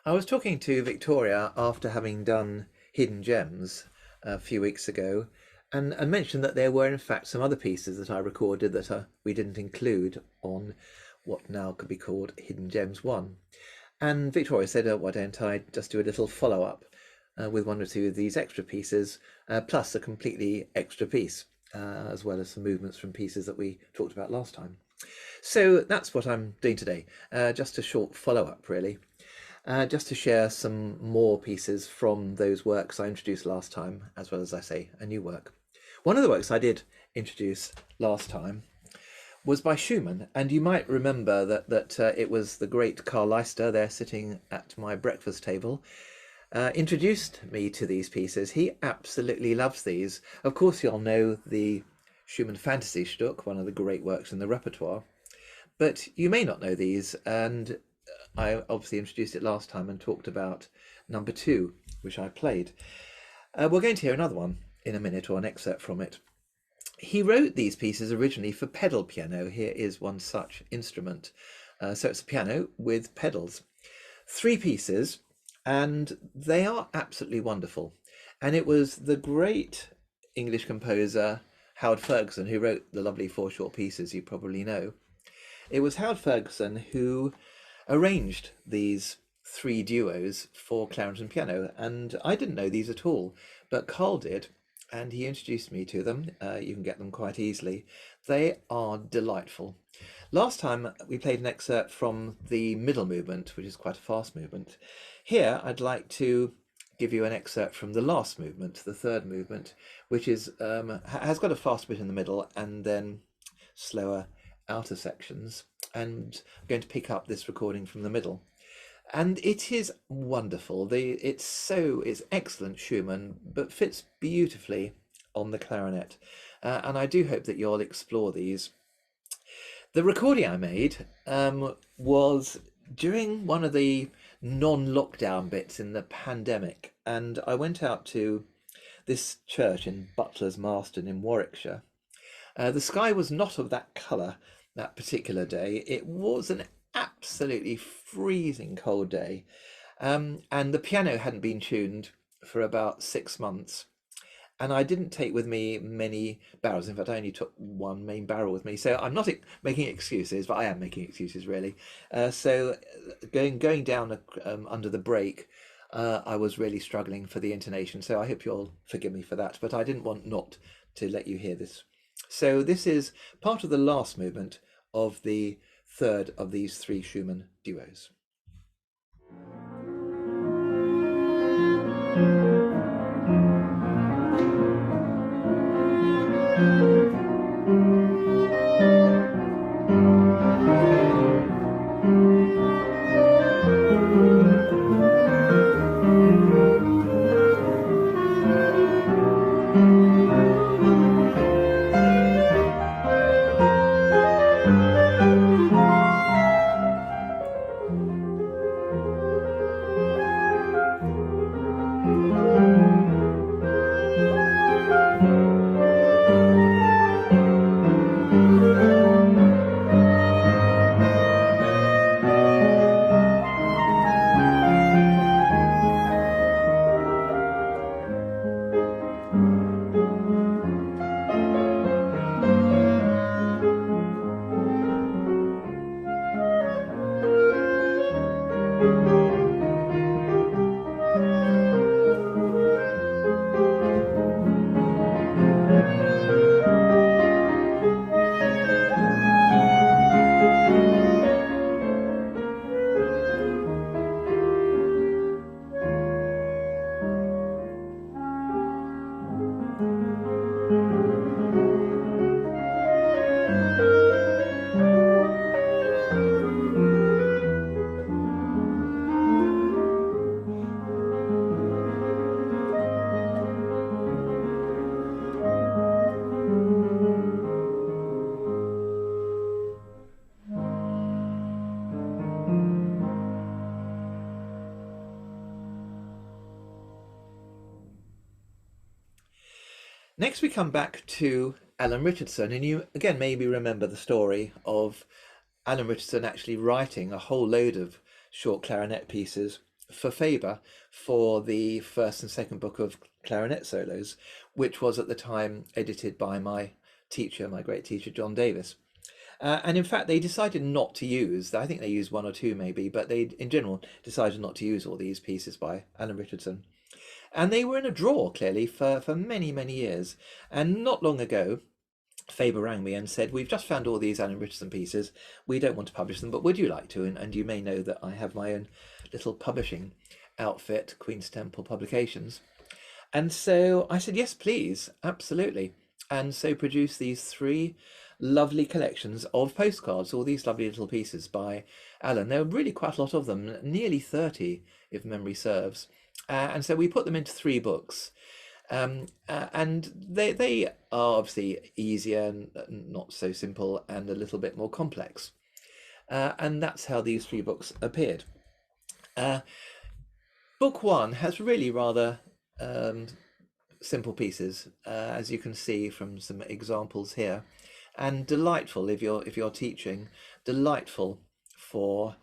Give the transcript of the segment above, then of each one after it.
I was talking to Victoria after having done Hidden Gems a few weeks ago, and mentioned that there were in fact some other pieces that I recorded that we didn't include on what now could be called Hidden Gems 1. And Victoria said, why don't I just do a little follow-up with one or two of these extra pieces, plus a completely extra piece, as well as some movements from pieces that we talked about last time. So that's what I'm doing today, just a short follow-up really. Just to share some more pieces from those works I introduced last time, as well as, I say, a new work. One of the works I did introduce last time was by Schumann, and you might remember that it was the great Carl Leister there sitting at my breakfast table introduced me to these pieces. He absolutely loves these. Of course, you'll know the Schumann Fantasy Stück, one of the great works in the repertoire, but you may not know these, and I obviously introduced it last time and talked about number 2, which I played. We're going to hear another one in a minute, or an excerpt from it. He wrote these pieces originally for pedal piano. Here is one such instrument. So it's a piano with pedals. 3 pieces, and they are absolutely wonderful. And it was the great English composer Howard Ferguson who wrote the lovely 4 short pieces you probably know. It was Howard Ferguson who arranged these 3 duos for clarinet and piano, and I didn't know these at all, but Carl did, and he introduced me to them. You can get them quite easily. They are delightful. Last time we played an excerpt from the middle movement, which is quite a fast movement. Here I'd like to give you an excerpt from the last movement, the 3rd movement, which is has got a fast bit in the middle and then slower outer sections, and I'm going to pick up this recording from the middle, and it is wonderful. It's excellent Schumann, but fits beautifully on the clarinet, and I do hope that you'll explore these. The recording I made was during one of the non-lockdown bits in the pandemic, and I went out to this church in Butler's Marston in Warwickshire. The sky was not of that colour that particular day. It was an absolutely freezing cold day, and the piano hadn't been tuned for about 6 months, and I didn't take with me many barrels. In fact, I only took one main barrel with me, so I'm not making excuses, but I am making excuses really. So going down under the brake, I was really struggling for the intonation, so I hope you'll forgive me for that, but I didn't want not to let you hear this. So this is part of the last movement of the 3rd of these 3 Schumann duos. Next we come back to Alan Richardson, and you again maybe remember the story of Alan Richardson actually writing a whole load of short clarinet pieces for Faber for the first and second book of clarinet solos, which was at the time edited by my teacher, my great teacher, John Davis. And in fact, they decided not to use, I think they used one or two maybe, but they, in general, decided not to use all these pieces by Alan Richardson. And they were in a drawer, clearly, for many, many years. And not long ago, Faber rang me and said, we've just found all these Alan Richardson pieces. We don't want to publish them, but would you like to? And you may know that I have my own little publishing outfit, Queen's Temple Publications. And so I said, yes, please, absolutely. And so produced these 3 lovely collections of postcards, all these lovely little pieces by Alan. There were really quite a lot of them, nearly 30, if memory serves. And so we put them into 3 books. And they are obviously easier and not so simple and a little bit more complex. And that's how these 3 books appeared. Book 1 has really rather simple pieces, as you can see from some examples here, and delightful if you're teaching, delightful for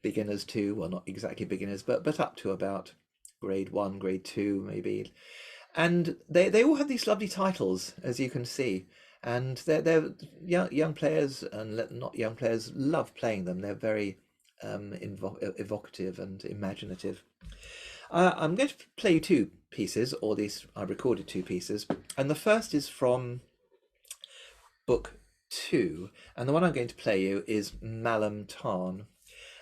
beginners too, well, not exactly beginners, but up to about grade 1, grade 2 maybe. And they all have these lovely titles, as you can see, and they're young players and not young players love playing them. They're very evocative and imaginative. I'm going to play you 2 pieces, or these I recorded 2 pieces, and the first is from book 2, and the one I'm going to play you is Malam Tarn.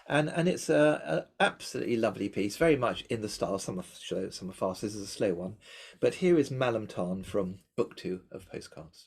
And it's a absolutely lovely piece, very much in the style. Some are slow, some are fast. This is a slow one, but here is Malam Tarn from book 2 of Postcards.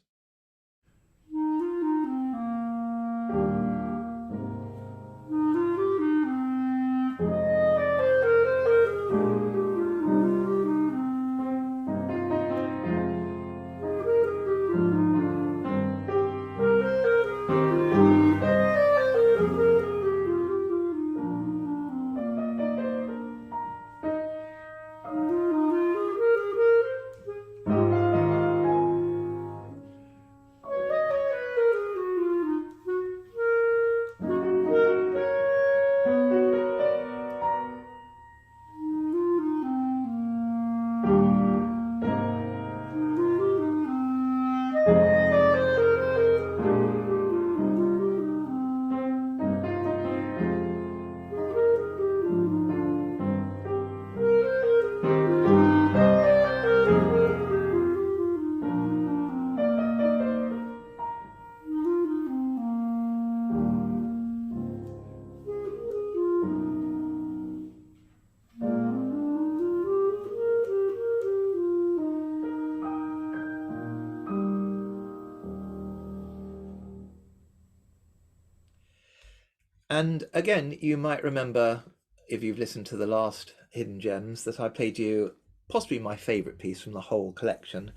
And again, you might remember, if you've listened to the last Hidden Gems, that I played you possibly my favourite piece from the whole collection,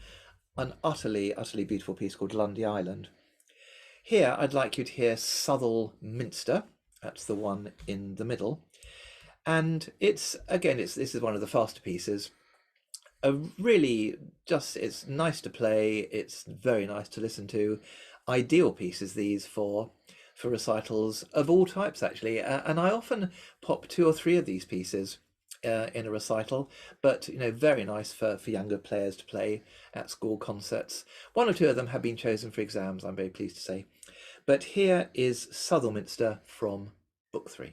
an utterly, utterly beautiful piece called Lundy Island. Here, I'd like you to hear Southall Minster. That's the one in the middle. And this is one of the faster pieces. It's nice to play. It's very nice to listen to. Ideal pieces, these for recitals of all types, actually. And I often pop 2 or 3 of these pieces in a recital, but very nice for younger players to play at school concerts. 1 or 2 of them have been chosen for exams, I'm very pleased to say. But here is Southall Minster from Book 3.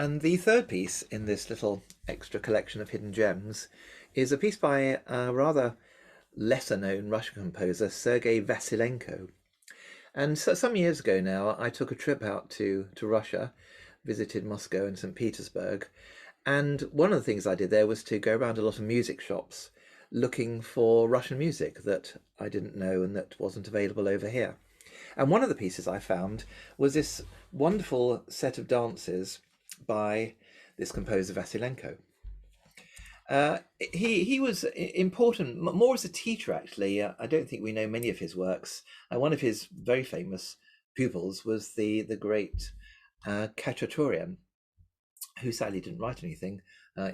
And the third piece in this little extra collection of hidden gems is a piece by a rather lesser known Russian composer, Sergei Vasilenko. And so some years ago now, I took a trip out to Russia, visited Moscow and St. Petersburg. And one of the things I did there was to go around a lot of music shops looking for Russian music that I didn't know and that wasn't available over here. And one of the pieces I found was this wonderful set of dances by this composer Vasilenko. He was important more as a teacher, actually. I don't think we know many of his works. One of his very famous pupils was the great Khachaturian, who sadly didn't write anything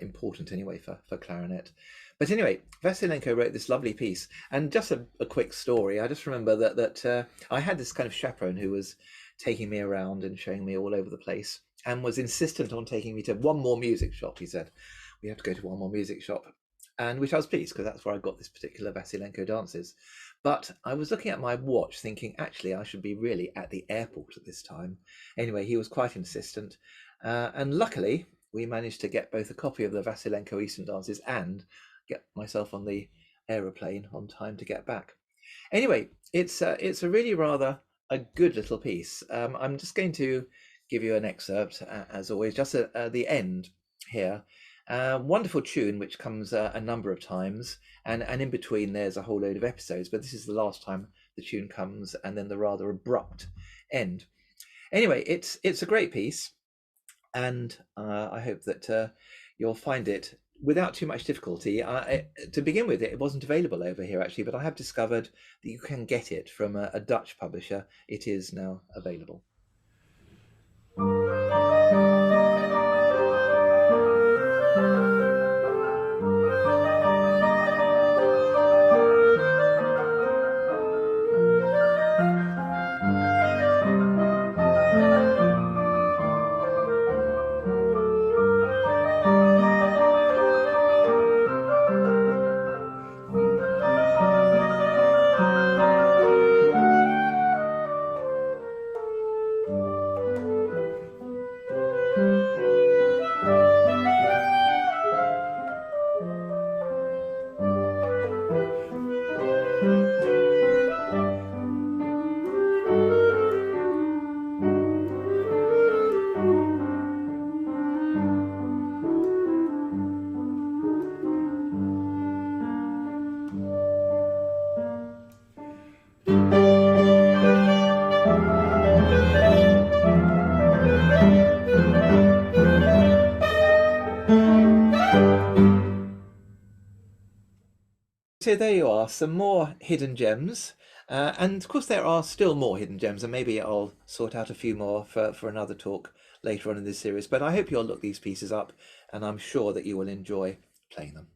important anyway for clarinet. But anyway, Vasilenko wrote this lovely piece. And just a quick story. I just remember that I had this kind of chaperone who was taking me around and showing me all over the place and was insistent on taking me to one more music shop. He said, we have to go to one more music shop, and which I was pleased, because that's where I got this particular Vasilenko dances. But I was looking at my watch thinking, actually, I should be really at the airport at this time. Anyway, he was quite insistent. And luckily, we managed to get both a copy of the Vasilenko Eastern Dances and get myself on the aeroplane on time to get back. Anyway, it's a really rather a good little piece. I'm just going to give you an excerpt, as always, just at the end here. Wonderful tune which comes a number of times, and in between there's a whole load of episodes, but this is the last time the tune comes, and then the rather abrupt end. Anyway, it's a great piece, and I hope that you'll find it without too much difficulty. To begin with, it wasn't available over here actually, but I have discovered that you can get it from a Dutch publisher. It is now available. So there you are, some more hidden gems. And of course there are still more hidden gems, and maybe I'll sort out a few more for another talk later on in this series. But I hope you'll look these pieces up, and I'm sure that you will enjoy playing them.